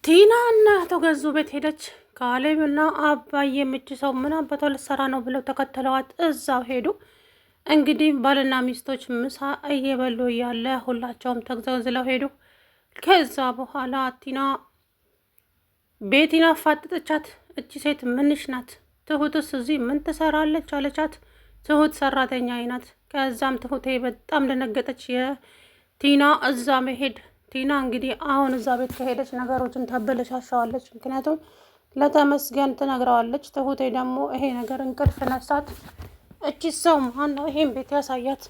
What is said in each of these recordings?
ቲና እና አቶ ገዙ ቤት ሄደች። ካሌብ እና አባዬ የምች ሰው ምን አባቷ ልትሰራ ነው ብለው ተከተለዋት እዛው ሄዱ። እንግዲህ ባልና ሚስቶች ምሳ እየበሉ እያለ ሁላቸውም ተግዘውዝለው ሄዱ። ከዛ በኋላ ቲና ቤቲን አፋጠጠቻት። እቺ ሴት ምንሽ ናት? ትሁትስ እዚህ ምን ትሰራለች አለቻት። ትሁት ሰራተኛ አይናት። ከዛም ትሁቴ በጣም ደነገጠች። የቲና እዛ መሄድ ቲና እንግዲህ አሁን እዛ ቤት ከሄደች ነገሮችን ታበለሻሻዋለች። ምክንያቱም ለተመስገን ትነግረዋለች። ትሁቴ ደግሞ ይሄ ነገር እንቅልፍ ነሳት። እቺ ሰው ማነው ይሄን ቤት ያሳያት?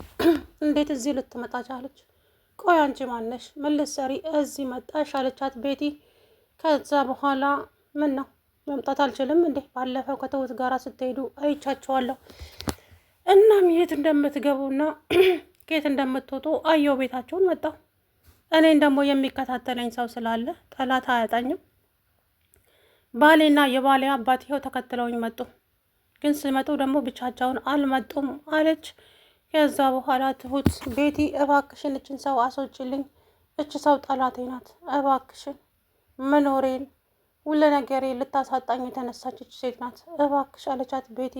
እንዴት እዚህ ልትመጣ ቻለች? ቆይ አንቺ ማነሽ? ምን ልትሰሪ እዚህ መጣሽ? አለቻት ቤቲ። ከዛ በኋላ ምን ነው መምጣት አልችልም እንዴ? ባለፈው ከትሁት ጋር ስትሄዱ አይቻቸዋለሁ። እናም የት እንደምትገቡና ከየት እንደምትወጡ አየው ቤታቸውን መጣሁ። እኔን ደግሞ የሚከታተለኝ ሰው ስላለ ጠላት አያጣኝም። ባሌና የባሌ አባት ይኸው ተከትለውኝ መጡ። ግን ሲመጡ ደግሞ ብቻቸውን አልመጡም አለች። ከዛ በኋላ ትሁት ቤቲ እባክሽን እችን ሰው አስወጪልኝ፣ እች ሰው ጠላቴ ናት፣ እባክሽን መኖሬን ሁሉ ነገሬ ልታሳጣኝ የተነሳች ሴት ናት፣ እባክሽ አለቻት። ቤቲ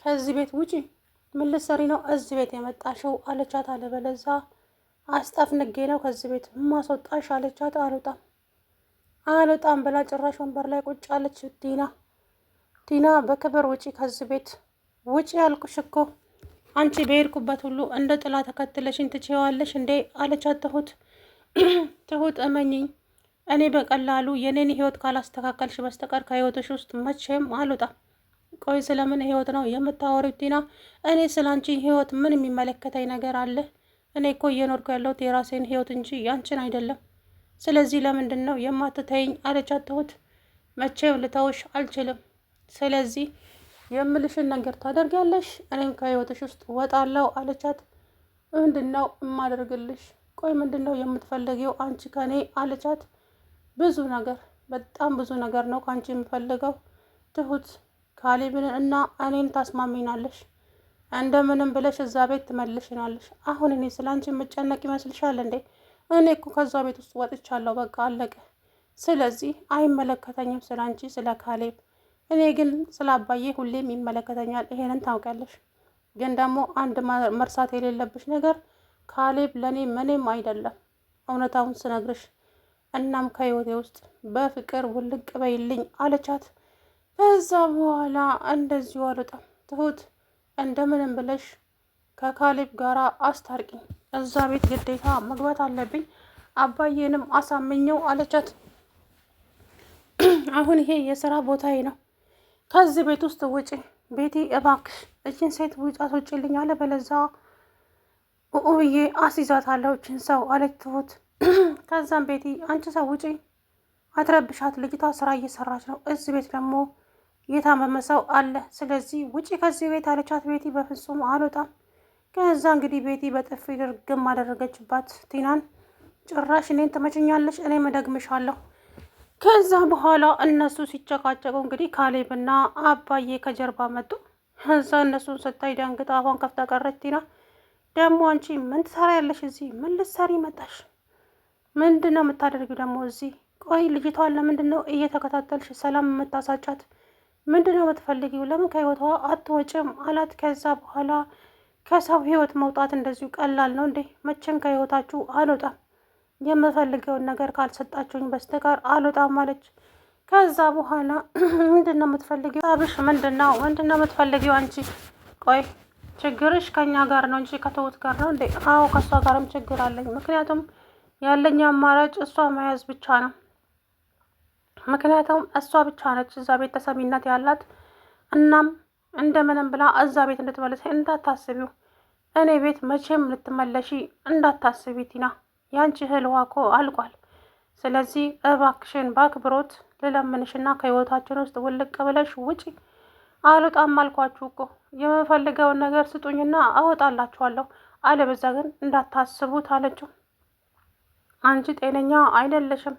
ከዚህ ቤት ውጪ፣ ምን ልትሰሪ ነው እዚህ ቤት የመጣሽው አለቻት። አለበለዛ አስጠፍንጌ ነው ከዚህ ቤት ማስወጣሽ አለቻት። አልወጣም ብላ ጭራሽ ወንበር ላይ ቁጭ አለች። ቲና በክብር ውጪ ከዚህ ቤት ውጪ ያልኩሽ እኮ አንቺ በሄድኩበት ሁሉ እንደ ጥላ ተከትለሽኝ ትችዋለሽ እንዴ አለቻት። ትሁት እመኝኝ፣ እኔ በቀላሉ የኔን ህይወት ካላስተካከልሽ በስተቀር ከህይወትሽ ውስጥ መቼም አልወጣም። ቆይ ስለምን ህይወት ነው የምታወሪው ቲና? እኔ ስለ አንቺ ህይወት ምን የሚመለከተኝ ነገር አለ? እኔ እኮ እየኖርኩ ያለሁት የራሴን ህይወት እንጂ ያንቺን አይደለም። ስለዚህ ለምንድን ነው የማትተይኝ አለቻት። ትሁት መቼም ልተውሽ አልችልም። ስለዚህ የምልሽን ነገር ታደርጊያለሽ፣ እኔም ከህይወትሽ ውስጥ ወጣለሁ አለቻት። ምንድን ነው የማደርግልሽ? ቆይ ምንድን ነው የምትፈልጊው አንቺ ከኔ አለቻት። ብዙ ነገር፣ በጣም ብዙ ነገር ነው ከአንቺ የምፈልገው ትሁት። ካሌብን እና እኔን ታስማሚናለሽ፣ እንደምንም ብለሽ እዛ ቤት ትመልሽናለሽ። አሁን እኔ ስለ አንቺ የምጨነቅ ይመስልሻል እንዴ? እኔ እኮ ከዛ ቤት ውስጥ ወጥቻለሁ፣ በቃ አለቀ። ስለዚህ አይመለከተኝም ስለ አንቺ፣ ስለ ካሌብ። እኔ ግን ስለ አባዬ ሁሌም ይመለከተኛል፣ ይሄንን ታውቂያለሽ። ግን ደግሞ አንድ መርሳት የሌለብሽ ነገር ካሌብ ለእኔ ምንም አይደለም፣ እውነታውን ስነግርሽ። እናም ከህይወቴ ውስጥ በፍቅር ውልቅ በይልኝ አለቻት። ከዛ በኋላ እንደዚሁ አልወጣም ትሁት፣ እንደምንም ብለሽ ከካሌብ ጋራ አስታርቂኝ፣ እዛ ቤት ግዴታ መግባት አለብኝ፣ አባዬንም አሳምኘው አለቻት። አሁን ይሄ የስራ ቦታዬ ነው፣ ከዚህ ቤት ውስጥ ውጪ ቤቲ፣ እባክሽ እችን ሴት ውጫት፣ ውጪልኝ፣ አለበለዛ ብዬ አስይዛታለሁ እችን ሰው አለች ትሁት። ከዛም ቤቲ አንቺ ሰው ውጪ፣ አትረብሻት፣ ልጅቷ ስራ እየሰራች ነው፣ እዚህ ቤት ደግሞ የታመመ ሰው አለ፣ ስለዚህ ውጪ ከዚህ ቤት አለቻት። ቤቲ በፍጹም አልወጣም። ከዛ እንግዲህ ቤቲ በጥፊ ድርግም አደረገችባት ቲናን። ጭራሽ እኔን ትመችኛለሽ፣ እኔም እደግምሻለሁ። ከዛ በኋላ እነሱ ሲጨቃጨቁ እንግዲህ ካሌብና አባዬ ከጀርባ መጡ። እዛ እነሱን ስታይ ደንግጣ አፏን ከፍታ ቀረች። ቲና ደግሞ አንቺ ምን ትሰሪያለሽ እዚህ? ምን ልትሰሪ መጣሽ? ምንድን ነው የምታደርጊው ደግሞ እዚህ? ቆይ ልጅቷን ለምንድን ነው እየተከታተልሽ ሰላም የምታሳጫት? ምንድን ነው የምትፈልጊው? ለምን ከህይወቷ አትወጭም አላት። ከዛ በኋላ ከሰው ህይወት መውጣት እንደዚሁ ቀላል ነው እንዴ? መቼም ከህይወታችሁ አልወጣም፣ የምፈልገውን ነገር ካልሰጣችሁኝ በስተቀር አልወጣም አለች። ከዛ በኋላ ምንድን ነው የምትፈልጊው? ሳብሽ ምንድን ነው የምትፈልጊው አንቺ? ቆይ ችግርሽ ከኛ ጋር ነው እንጂ ከትሁት ጋር ነው እንዴ? አዎ ከእሷ ጋርም ችግር አለኝ። ምክንያቱም ያለኝ አማራጭ እሷ መያዝ ብቻ ነው። ምክንያቱም እሷ ብቻ ነች እዛ ቤት ተሰሚነት ያላት። እናም እንደምንም ብላ እዛ ቤት እንድትመለስ እንዳታስቢው፣ እኔ ቤት መቼም ልትመለሺ እንዳታስቢ ቲና፣ ያንቺ ህልዋ እኮ አልቋል። ስለዚህ እባክሽን በአክብሮት ልለምንሽና ከህይወታችን ውስጥ ውልቅ ብለሽ ውጪ። አልወጣም አልኳችሁ እኮ፣ የምፈልገውን ነገር ስጡኝና አወጣላችኋለሁ፣ አለበዛ ግን እንዳታስቡት አለችው። አንቺ ጤነኛ አይደለሽም፣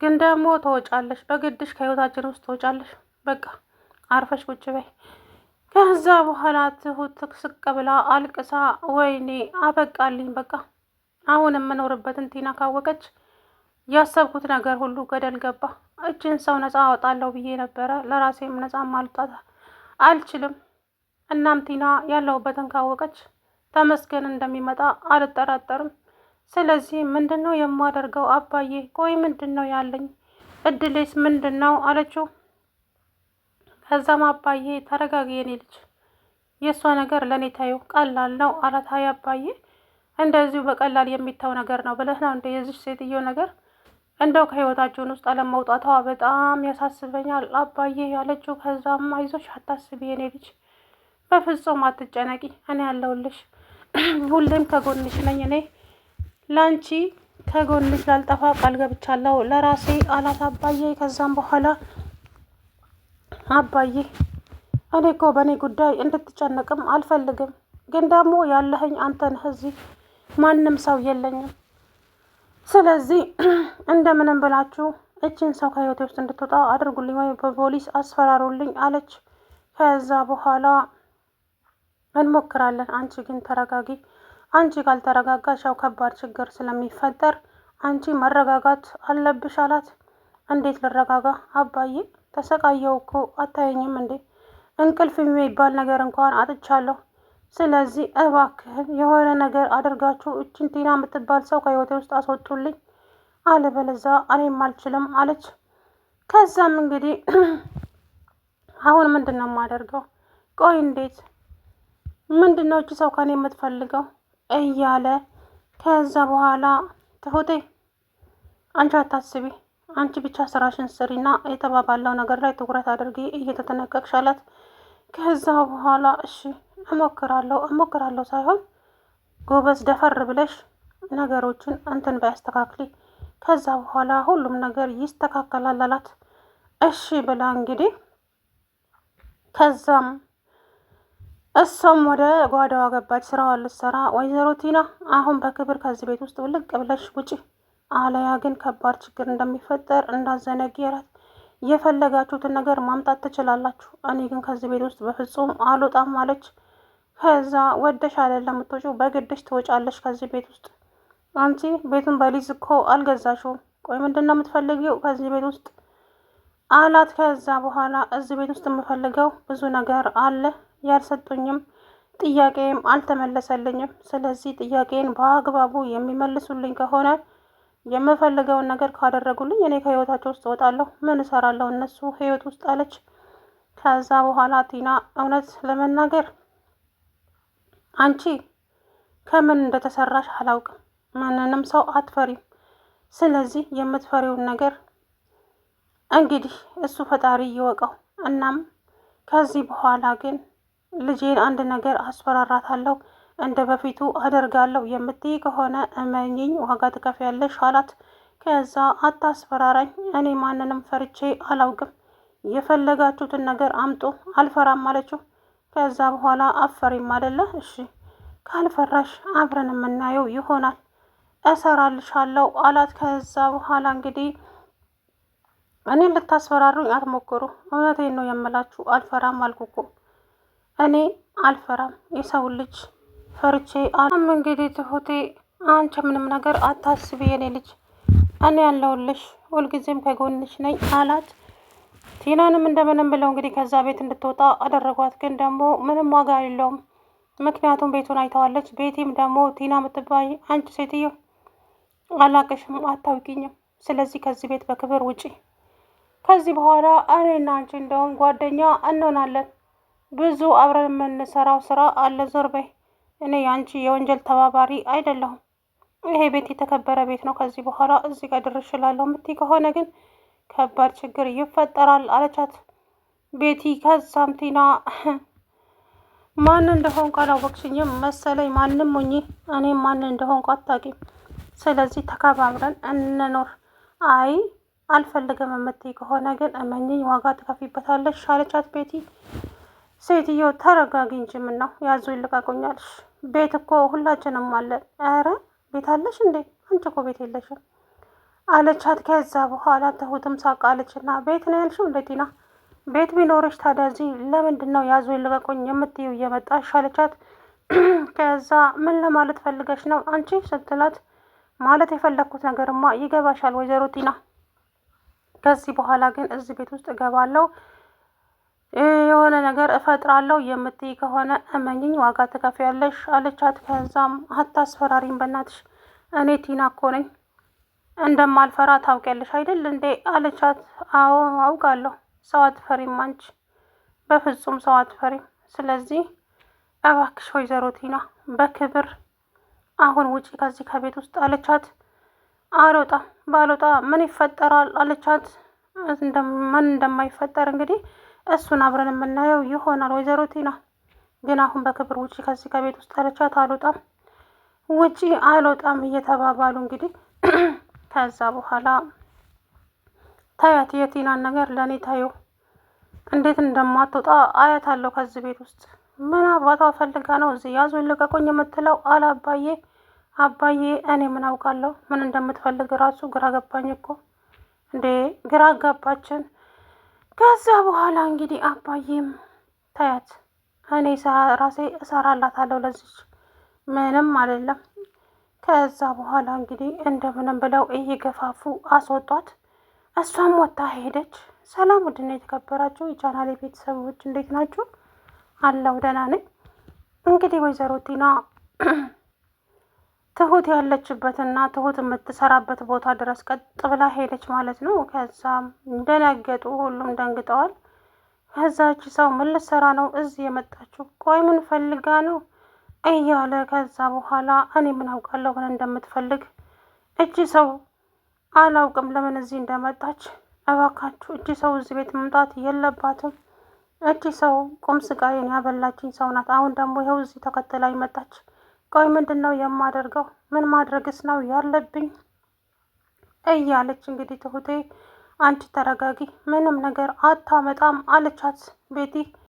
ግን ደግሞ ተወጫለሽ፣ በግድሽ ከህይወታችን ውስጥ ተወጫለሽ። በቃ አርፈሽ ቁጭ በይ። ከዛ በኋላ ትሁት ትክስቅ ብላ አልቅሳ ወይኔ አበቃልኝ፣ በቃ አሁን የምኖርበትን ቲና ካወቀች ያሰብኩት ነገር ሁሉ ገደል ገባ። እችን ሰው ነፃ አወጣለሁ ብዬ ነበረ፣ ለራሴም ነፃ ማልጣት አልችልም። እናም ቲና ያለሁበትን ካወቀች ተመስገን እንደሚመጣ አልጠራጠርም። ስለዚህ ምንድን ነው የማደርገው አባዬ? ቆይ ምንድን ነው ያለኝ እድሌስ ምንድን ነው አለችው። ከዛም አባዬ ተረጋጊ የኔ ልጅ፣ የእሷ ነገር ለእኔ ታዩ ቀላል ነው አላት። ሀይ አባዬ፣ እንደዚሁ በቀላል የሚታው ነገር ነው ብለህ ነው እንደ የዚች ሴትዮ ነገር እንደው ከህይወታችሁን ውስጥ አለመውጣቷ በጣም ያሳስበኛል አባዬ ያለችው። ከዛም አይዞሽ አታስቢ የኔ ልጅ፣ በፍጹም አትጨነቂ፣ እኔ ያለሁልሽ፣ ሁሌም ከጎንሽ ነኝ። እኔ ላንቺ ከጎንሽ ላልጠፋ ቃል ገብቻለሁ ለራሴ አላት አባዬ። ከዛም በኋላ አባዬ እኔ እኮ በእኔ ጉዳይ እንድትጨነቅም አልፈልግም፣ ግን ደግሞ ያለኸኝ አንተ ነህ፣ እዚህ ማንም ሰው የለኝም። ስለዚህ እንደምንም ብላችሁ እችን ሰው ከህይወቴ ውስጥ እንድትወጣ አድርጉልኝ ወይ በፖሊስ አስፈራሩልኝ አለች። ከዛ በኋላ እንሞክራለን፣ አንቺ ግን ተረጋጊ፣ አንቺ ካልተረጋጋሽ ያው ከባድ ችግር ስለሚፈጠር አንቺ መረጋጋት አለብሽ አላት። እንዴት ልረጋጋ አባዬ? ተሰቃየው እኮ አታየኝም እንዴ? እንቅልፍ የሚባል ነገር እንኳን አጥቻለሁ። ስለዚህ እባክህን የሆነ ነገር አድርጋችሁ እችን ቲና የምትባል ሰው ከህይወቴ ውስጥ አስወጡልኝ፣ አለበለዛ እኔም አልችልም አለች። ከዛም እንግዲህ አሁን ምንድን ነው የማደርገው? ቆይ እንዴት ምንድን ነው እቺ ሰው ከኔ የምትፈልገው እያለ ከዛ በኋላ ትሁቴ አንቺ አታስቢ፣ አንቺ ብቻ ስራሽን ስሪና የተባባለው ነገር ላይ ትኩረት አድርጊ እየተጠነቀቅሽ አላት። ከዛ በኋላ እሺ እሞክራለሁ ሳይሆን ጎበዝ ደፈር ብለሽ ነገሮችን እንትን ባያስተካክሊ፣ ከዛ በኋላ ሁሉም ነገር ይስተካከላል አላት። እሺ ብላ እንግዲህ ከዛም እሷም ወደ ጓዳዋ ገባች ስራዋን ልትሰራ። ወይዘሮ ቲና አሁን በክብር ከዚህ ቤት ውስጥ ውልቅ ብለሽ ውጪ፣ አለያ ግን ከባድ ችግር እንደሚፈጠር እንዳዘነጊ አላት። የፈለጋችሁትን ነገር ማምጣት ትችላላችሁ፣ እኔ ግን ከዚህ ቤት ውስጥ በፍጹም አልወጣም አለች። ከዛ ወደሽ አይደለም የምትወጪው፣ በግድሽ ትወጫለሽ ከዚህ ቤት ውስጥ። አንቺ ቤቱን በሊዝ እኮ አልገዛሽውም። ቆይ ምንድን ነው የምትፈልጊው ከዚህ ቤት ውስጥ አላት። ከዛ በኋላ እዚህ ቤት ውስጥ የምፈልገው ብዙ ነገር አለ፣ ያልሰጡኝም ጥያቄም አልተመለሰልኝም። ስለዚህ ጥያቄን በአግባቡ የሚመልሱልኝ ከሆነ የምፈልገውን ነገር ካደረጉልኝ እኔ ከህይወታቸው ውስጥ እወጣለሁ። ምን እሰራለሁ እነሱ ህይወት ውስጥ አለች። ከዛ በኋላ ቲና እውነት ለመናገር አንቺ ከምን እንደተሰራሽ አላውቅም፣ ማንንም ሰው አትፈሪም። ስለዚህ የምትፈሪውን ነገር እንግዲህ እሱ ፈጣሪ ይወቀው። እናም ከዚህ በኋላ ግን ልጄን አንድ ነገር አስፈራራታለሁ፣ እንደ በፊቱ አደርጋለሁ የምትይ ከሆነ እመኚኝ ዋጋ ትከፍያለሽ አላት። ከዛ አታስፈራራኝ፣ እኔ ማንንም ፈርቼ አላውቅም፣ የፈለጋችሁትን ነገር አምጡ፣ አልፈራም አለችው። ከዛ በኋላ አፈሪም አይደለ? እሺ ካልፈራሽ አብረን የምናየው ይሆናል፣ እሰራልሻለሁ አላት። ከዛ በኋላ እንግዲህ እኔ ልታስፈራሩኝ አትሞክሩ፣ እውነቴን ነው የምላችሁ፣ አልፈራም አልኩ እኮ እኔ አልፈራም የሰው ልጅ ፈርቼ አም እንግዲህ ትሁቴ አንቺ ምንም ነገር አታስቢ የኔ ልጅ፣ እኔ ያለሁልሽ፣ ሁልጊዜም ከጎንሽ ነኝ አላት። ቲናንም እንደምንም ብለው እንግዲህ ከዛ ቤት እንድትወጣ አደረጓት። ግን ደግሞ ምንም ዋጋ የለውም፣ ምክንያቱም ቤቱን አይተዋለች። ቤቲም ደግሞ ቲና የምትባይ አንቺ ሴትዮ አላቅሽም፣ አታውቂኝም፣ ስለዚህ ከዚህ ቤት በክብር ውጪ፣ ከዚህ በኋላ እኔና አንቺ እንደውም ጓደኛ እንሆናለን፣ ብዙ አብረን የምንሰራው ስራ አለ፣ ዞር በይ፣ እኔ የአንቺ የወንጀል ተባባሪ አይደለሁም፣ ይሄ ቤት የተከበረ ቤት ነው፣ ከዚህ በኋላ እዚህ ጋር ድርሽ እላለሁ የምትይ ከሆነ ግን ከባድ ችግር ይፈጠራል አለቻት ቤቲ። ከዛም ቲና ማን እንደሆንኩ አላወቅሽኝም መሰለኝ፣ ማንም ሆኜ እኔም ማን እንደሆንኩ አታውቂም፣ ስለዚህ ተከባብረን እንኖር። አይ አልፈልግም የምትይ ከሆነ ግን እመኝኝ ዋጋ ትከፊበታለሽ አለቻት ቤቲ። ሴትዮ ተረጋጊ እንጂ ምን ነው ያዙ ይልቀቁኛልሽ፣ ቤት እኮ ሁላችንም አለን። ኧረ ቤት አለሽ እንዴ? አንቺ እኮ ቤት የለሽም አለቻት። ከዛ በኋላ ትሁትም ሳቃለችና ቤት ነው ያልሽው እንዴ ቲና? ቤት ቢኖርሽ ታዲያ እዚህ ለምንድን ነው ያዙ ይልቀቁኝ የምትዩ እየመጣሽ አለቻት። ከዛ ምን ለማለት ፈልገሽ ነው አንቺ ስትላት፣ ማለት የፈለግኩት ነገርማ ይገባሻል ወይዘሮ ቲና። ከዚህ በኋላ ግን እዚህ ቤት ውስጥ እገባለሁ የሆነ ነገር እፈጥራለሁ የምትይ ከሆነ እመኝኝ ዋጋ ትከፍያለሽ አለቻት። ከዛም አታስፈራሪኝ በእናትሽ፣ እኔ ቲና እኮ ነኝ፣ እንደማልፈራ ታውቂያለሽ አይደል እንዴ አለቻት። አዎ አውቃለሁ፣ ሰው አትፈሪም አንቺ፣ በፍጹም ሰው አትፈሪም። ስለዚህ እባክሽ ወይዘሮ ቲና በክብር አሁን ውጪ ከዚህ ከቤት ውስጥ አለቻት። አልወጣም፣ ባልወጣ ምን ይፈጠራል አለቻት። ምን እንደማይፈጠር እንግዲህ እሱን አብረን የምናየው ይሆናል ወይዘሮ ቲና። ግን አሁን በክብር ውጪ ከዚህ ከቤት ውስጥ አለቻት። አልወጣም፣ ውጪ አልወጣም እየተባባሉ እንግዲህ ከዛ በኋላ ታያት የቲናን ነገር ለእኔ ታየው እንዴት እንደማትወጣ አያታለሁ ከዚህ ቤት ውስጥ። ምን አባቷ ፈልጋ ነው እዚህ ያዙኝ ልቀቁኝ የምትለው አለ አባዬ። አባዬ እኔ ምን አውቃለሁ ምን እንደምትፈልግ ራሱ ግራ ገባኝ እኮ እንዴ፣ ግራ ገባችን። ከዛ በኋላ እንግዲህ አባዬም ታያት እኔ ራሴ እሰራላታለሁ ለዚች ምንም አይደለም። ከዛ በኋላ እንግዲህ እንደምንም ብለው እየገፋፉ አስወጧት። እሷም ወጣ ሄደች። ሰላም ውድና የተከበራችሁ የቻናሌ ቤተሰቦች እንዴት ናችሁ? አለው ደህና ነኝ። እንግዲህ ወይዘሮ ቲና ትሁት ያለችበትና ትሁት የምትሰራበት ቦታ ድረስ ቀጥ ብላ ሄደች ማለት ነው። ከዛም እንደነገጡ ሁሉም ደንግጠዋል። ከዛች ሰው ምን ልትሰራ ነው እዚህ የመጣችው? ቆይ ምን ፈልጋ ነው እያለ ከዛ በኋላ እኔ ምን አውቃለሁ ምን እንደምትፈልግ እጅ ሰው አላውቅም ለምን እዚህ እንደመጣች። እባካችሁ እጅ ሰው እዚህ ቤት መምጣት የለባትም። እጅ ሰው ቁም ስቃዬን ያበላችኝ ሰው ናት። አሁን ደግሞ ይኸው እዚህ ተከትላኝ መጣች። ቆይ ምንድን ነው የማደርገው? ምን ማድረግስ ነው ያለብኝ? እያለች እንግዲህ ትሁቴ አንቺ ተረጋጊ፣ ምንም ነገር አታመጣም አለቻት ቤቲ።